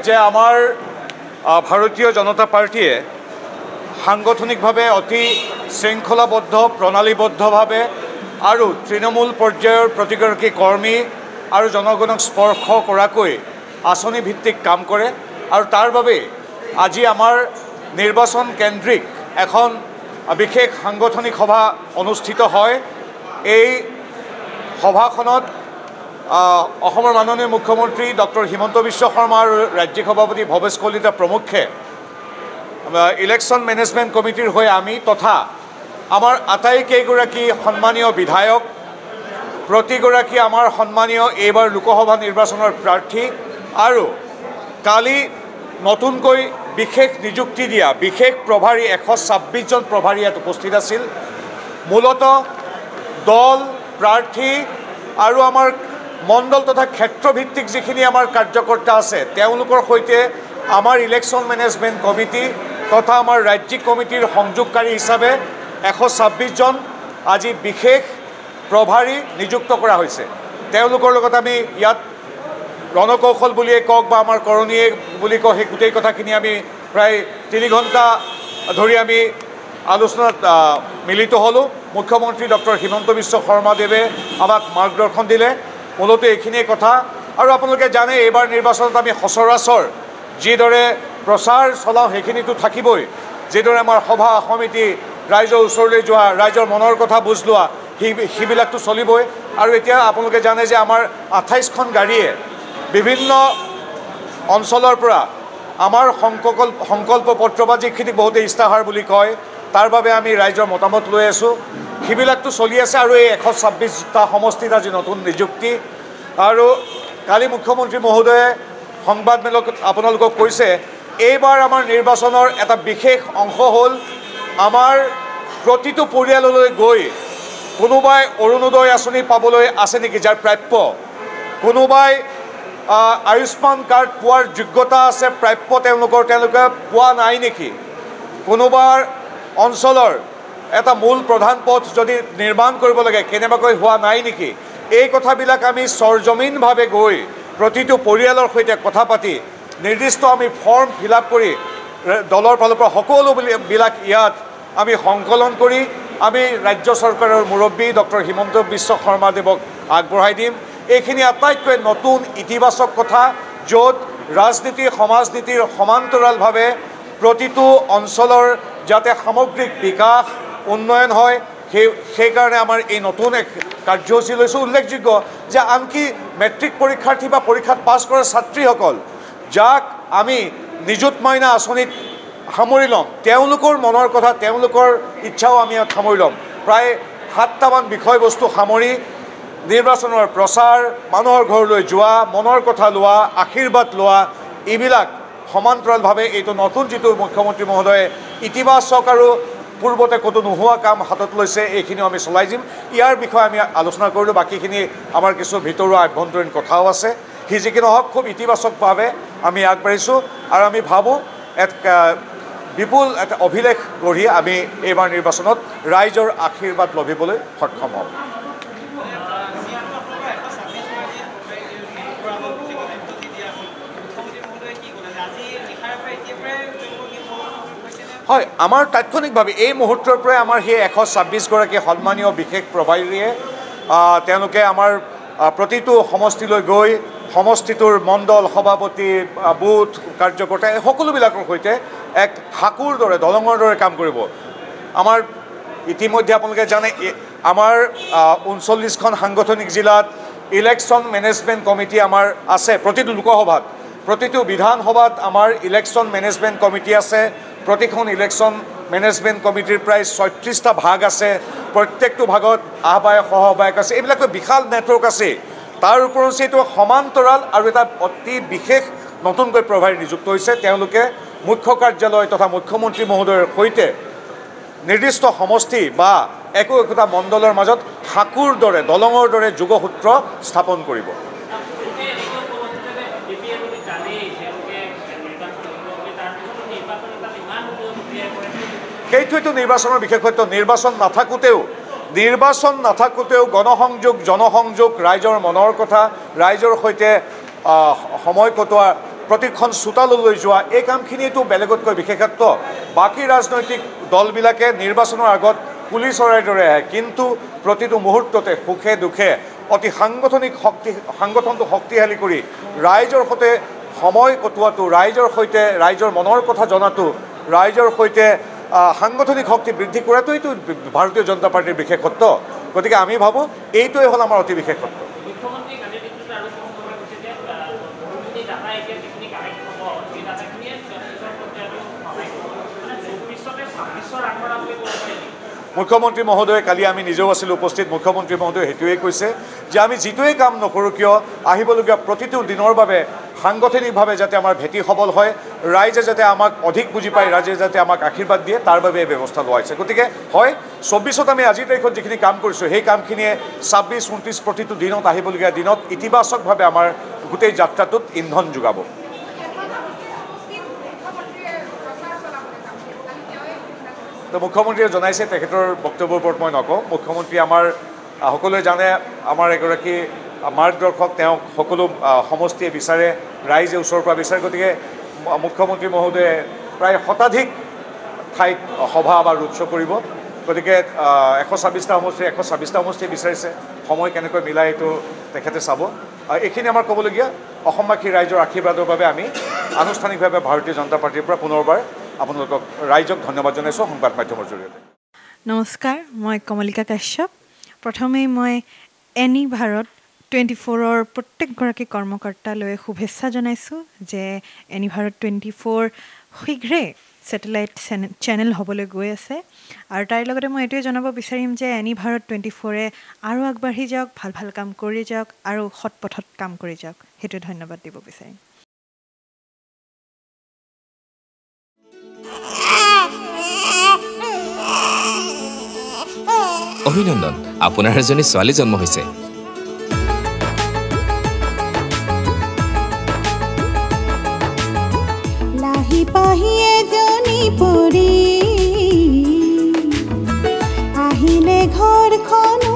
যে আমাৰ ভাৰতীয় জনতা পাৰ্টীয়ে সাংগঠনিকভাৱে অতি শৃংখলাবদ্ধ প্ৰণালীবদ্ধভাৱে আৰু তৃণমূল পৰ্যায়ৰ প্ৰতিগৰাকী কৰ্মী আৰু জনগণক স্পৰ্শ কৰাকৈ আঁচনি ভিত্তিক কাম কৰে আৰু তাৰ বাবে আজি আমাৰ নিৰ্বাচন কেন্দ্ৰিক এখন বিশেষ সাংগঠনিক সভা অনুষ্ঠিত হয়। এই সভাখনত অসমৰ মাননীয় মুখ্যমন্ত্ৰী ডক্টৰ হিমন্ত বিশ্ব শৰ্মা আৰু ৰাজ্যিক সভাপতি ভৱেশ কলিতা প্ৰমুখ্যে ইলেকশ্যন মেনেজমেণ্ট কমিটিৰ হৈ আমি তথা আমাৰ আটাইকেইগৰাকী সন্মানীয় বিধায়ক, প্ৰতিগৰাকী আমাৰ সন্মানীয় এইবাৰ লোকসভা নিৰ্বাচনৰ প্ৰাৰ্থী আৰু কালি নতুনকৈ বিশেষ নিযুক্তি দিয়া বিশেষ প্ৰভাৰী 126 জন প্ৰভাৰী ইয়াত উপস্থিত আছিল। মূলতঃ দল, প্ৰাৰ্থী আৰু আমাৰ মণ্ডল তথা ক্ষেত্ৰভিত্তিক যিখিনি আমাৰ কাৰ্যকৰ্তা আছে তেওঁলোকৰ সৈতে আমাৰ ইলেকশ্যন মেনেজমেণ্ট কমিটি তথা আমাৰ ৰাজ্যিক কমিটিৰ সংযোগকাৰী হিচাপে 126 জন আজি বিশেষ প্ৰভাৰী নিযুক্ত কৰা হৈছে। তেওঁলোকৰ লগত আমি ইয়াত ৰণকৌশল বুলিয়ে কওক বা আমাৰ কৰণীয়ে বুলি কওক, সেই গোটেই কথাখিনি আমি প্ৰায় 3 ঘণ্টা ধৰি আমি আলোচনাত মিলিত হ'লোঁ। মুখ্যমন্ত্ৰী ডক্টৰ হিমন্ত বিশ্ব শৰ্মাদেৱে আমাক মাৰ্গদৰ্শন দিলে। মূলতঃ এইখিনিয়ে কথা। আৰু আপোনালোকে জানে এইবাৰ নিৰ্বাচনত আমি সচৰাচৰ যিদৰে প্ৰচাৰ চলাওঁ সেইখিনিতো থাকিবই, যিদৰে আমাৰ সভা সমিতি ৰাইজৰ ওচৰলৈ যোৱা, ৰাইজৰ মনৰ কথা বুজ লোৱা, সেইবিলাকতো চলিবই। আৰু এতিয়া আপোনালোকে জানে যে আমাৰ 28খন গাড়ীয়ে বিভিন্ন অঞ্চলৰ পৰা আমাৰ সংকল্প পত্ৰ বা যিখিনি বহুতে ইস্তাহাৰ বুলি কয় তাৰ বাবে আমি ৰাইজৰ মতামত লৈ আছোঁ, সেইবিলাকতো চলি আছে। আৰু এই 126টা সমষ্টিত আজি নতুন নিযুক্তি। আৰু কালি মুখ্যমন্ত্ৰী মহোদয়ে সংবাদমেলত আপোনালোকক কৈছে এইবাৰ আমাৰ নিৰ্বাচনৰ এটা বিশেষ অংশ হ'ল আমাৰ প্ৰতিটো পৰিয়াললৈ গৈ কোনোবাই অৰুণোদয় আঁচনি পাবলৈ আছে নেকি যাৰ প্ৰাপ্য, কোনোবাই আয়ুষ্মান কাৰ্ড পোৱাৰ যোগ্যতা আছে প্ৰাপ্য তেওঁলোকে পোৱা নাই নেকি, কোনোবাৰ অঞ্চলৰ এটা মূল প্ৰধান পথ যদি নিৰ্মাণ কৰিব লাগে কেনেবাকৈ হোৱা নাই নেকি, এই কথাবিলাক আমি সৰজমিনভাৱে গৈ প্ৰতিটো পৰিয়ালৰ সৈতে কথা পাতি নিৰ্দিষ্ট আমি ফৰ্ম ফিল আপ কৰি দলৰ ফালৰ পৰা সকলোবিলাক ইয়াত আমি সংকলন কৰি আমি ৰাজ্য চৰকাৰৰ মুৰব্বী ডক্টৰ হিমন্ত বিশ্ব শৰ্মাদেৱক আগবঢ়াই দিম। এইখিনি আটাইতকৈ নতুন ইতিবাচক কথা, য'ত ৰাজনীতি সমাজনীতিৰ সমান্তৰালভাৱে প্ৰতিটো অঞ্চলৰ যাতে সামগ্ৰিক বিকাশ উন্নয়ন হয় সেইকাৰণে আমাৰ এই নতুন এক কাৰ্যসূচী লৈছোঁ। উল্লেখযোগ্য যে আনকি মেট্ৰিক পৰীক্ষাৰ্থী বা পৰীক্ষাত পাছ কৰা ছাত্ৰীসকল যাক আমি নিযুত মইনা আঁচনিত সামৰি ল'ম, তেওঁলোকৰ মনৰ কথা তেওঁলোকৰ ইচ্ছাও আমি ইয়াত সামৰি ল'ম। প্ৰায় 7টামান বিষয়বস্তু সামৰি নিৰ্বাচনৰ প্ৰচাৰ, মানুহৰ ঘৰলৈ যোৱা, মনৰ কথা লোৱা, আশীৰ্বাদ লোৱা, এইবিলাক সমান্তৰালভাৱে এইটো নতুন যিটো মুখ্যমন্ত্ৰী মহোদয়ে ইতিবাচক আৰু পূৰ্বতে ক'তো নোহোৱা কাম হাতত লৈছে এইখিনিও আমি চলাই যাম। ইয়াৰ বিষয়ে আমি আলোচনা কৰিলোঁ। বাকীখিনি আমাৰ কিছু ভিতৰুৱা আভ্যন্তৰীণ কথাও আছে। সি যি কি নহওক খুব ইতিবাচকভাৱে আমি আগবাঢ়িছোঁ আৰু আমি ভাবোঁ বিপুল এটা অভিলেখ গঢ়ি আমি এইবাৰ নিৰ্বাচনত ৰাইজৰ আশীৰ্বাদ লভিবলৈ সক্ষম হ'ম। হয়, আমাৰ তাৎক্ষণিকভাৱে এই মুহূৰ্তৰ পৰাই আমাৰ সেই 126গৰাকী সন্মানীয় বিশেষ প্ৰভাৰীয়ে তেওঁলোকে আমাৰ প্ৰতিটো সমষ্টিলৈ গৈ সমষ্টিটোৰ মণ্ডল সভাপতি, বুথ কাৰ্যকৰ্তা সকলোবিলাকৰ সৈতে এক সাঁকোৰ দৰে দলঙৰ দৰে কাম কৰিব। আমাৰ ইতিমধ্যে আপোনালোকে জানে আমাৰ 39খন সাংগঠনিক জিলাত ইলেকশ্যন মেনেজমেণ্ট কমিটি আমাৰ আছে। প্ৰতিটো লোকসভাত, প্ৰতিটো বিধানসভাত আমাৰ ইলেকশ্যন মেনেজমেণ্ট কমিটি আছে। প্ৰতিখন ইলেকশ্যন মেনেজমেণ্ট কমিটিৰ প্ৰায় 36টা ভাগ আছে। প্ৰত্যেকটো ভাগত আহ্বায়ক সহ-আহ্বায়ক আছে। এইবিলাক বিশাল নেটৱৰ্ক আছে। তাৰ ওপৰঞ্চি এইটো সমান্তৰাল আৰু এটা অতি বিশেষ নতুনকৈ প্ৰভাৰী নিযুক্ত হৈছে। তেওঁলোকে মুখ্য কাৰ্যালয় তথা মুখ্যমন্ত্ৰী মহোদয়ৰ সৈতে নিৰ্দিষ্ট সমষ্টি বা একোটা মণ্ডলৰ মাজত সাঁকোৰ দৰে দলঙৰ দৰে যোগসূত্ৰ স্থাপন কৰিব। সেইটোৱেতো নিৰ্বাচনৰ বিশেষত্ব। নিৰ্বাচন নাথাকোঁতেও জনসংযোগ, ৰাইজৰ মনৰ কথা, ৰাইজৰ সৈতে সময় কটোৱা প্ৰতিখন চোতাললৈ যোৱা এই কামখিনিতো বেলেগতকৈ বিশেষত্ব বাকী ৰাজনৈতিক দলবিলাকে নিৰ্বাচনৰ আগত পুলিচ চৰাইৰ দৰে আহে কিন্তু প্ৰতিটো মুহূৰ্ততে সুখে দুখে অতি সাংগঠনটো শক্তিশালী কৰি ৰাইজৰ সৈতে সময় কটোৱাটো ৰাইজৰ সৈতে ৰাইজৰ মনৰ কথা জনাটো ৰাইজৰ সৈতে সাংগঠনিক শক্তি বৃদ্ধি কৰাটোৱেইতো ভাৰতীয় জনতা পাৰ্টিৰ বিশেষত্ব গতিকে আমি ভাবোঁ এইটোৱে হ'ল আমাৰ অতি বিশেষত্ব মুখ্যমন্ত্ৰী মহোদয়ে কালি আমি নিজেও আছিলোঁ উপস্থিত মুখ্যমন্ত্ৰী মহোদয়ে সেইটোৱেই কৈছে যে আমি যিটোৱেই কাম নকৰোঁ কিয় আহিবলগীয়া প্ৰতিটো দিনৰ বাবে সাংগঠনিকভাৱে যাতে আমাৰ ভেটি সবল হয় ৰাইজে যাতে আমাক অধিক বুজি পায় ৰাইজে যাতে আমাক আশীৰ্বাদ দিয়ে তাৰ বাবে এই ব্যৱস্থা লোৱা হৈছে গতিকে হয় 24ত আমি আজিৰ তাৰিখত যিখিনি কাম কৰিছোঁ সেই কামখিনিয়ে 26, 29 প্ৰতিটো দিনত আহিবলগীয়া দিনত ইতিবাচকভাৱে আমাৰ গোটেই যাত্ৰাটোত ইন্ধন যোগাব তো মুখ্যমন্ত্ৰীয়ে জনাইছে তেখেতৰ বক্তব্যৰ ওপৰত মই নকওঁ মুখ্যমন্ত্ৰী আমাৰ সকলোৱে জানে আমাৰ এগৰাকী মাৰ্গদৰ্শক তেওঁক সকলো সমষ্টিয়ে বিচাৰে ৰাইজে ওচৰৰ পৰা বিচাৰে গতিকে মুখ্যমন্ত্ৰী মহোদয়ে প্ৰায় শতাধিক ঠাইত সভা বা ৰোড শ্ব' কৰিব গতিকে 126টা সমষ্টিয়ে বিচাৰিছে সময় কেনেকৈ মিলাই এইটো তেখেতে চাব এইখিনি আমাৰ ক'বলগীয়া অসমবাসী ৰাইজৰ আশীৰ্বাদৰ বাবে আমি আনুষ্ঠানিকভাৱে ভাৰতীয় জনতা পাৰ্টিৰ পৰা পুনৰবাৰ আপোনালোকক ৰাইজক ধন্যবাদ জনাইছোঁ সংবাদ মাধ্যমৰ জৰিয়তে নমস্কাৰ মই কমলিকা কাশ্যপ প্ৰথমে মই এনি ভাৰত 24ৰ প্ৰত্যেকগৰাকী কৰ্মকৰ্তালৈ শুভেচ্ছা জনাইছোঁ যে এনি ভাৰত 24 শীঘ্ৰেই ছেটেলাইট চেনেল হ'বলৈ গৈ আছে আৰু তাৰ লগতে মই এইটোৱে জনাব বিচাৰিম যে এনি ভাৰত 24ৰে আৰু আগবাঢ়ি যাওক ভাল ভাল কাম কৰি যাওক আৰু সৎ পথত কাম কৰি যাওক সেইটো ধন্যবাদ দিব বিচাৰিম অভিনন্দন আপোনাৰ এজনী ছোৱালী জন্ম হৈছে লাহি পাহি এজনী পৰি আহিলে ঘৰখন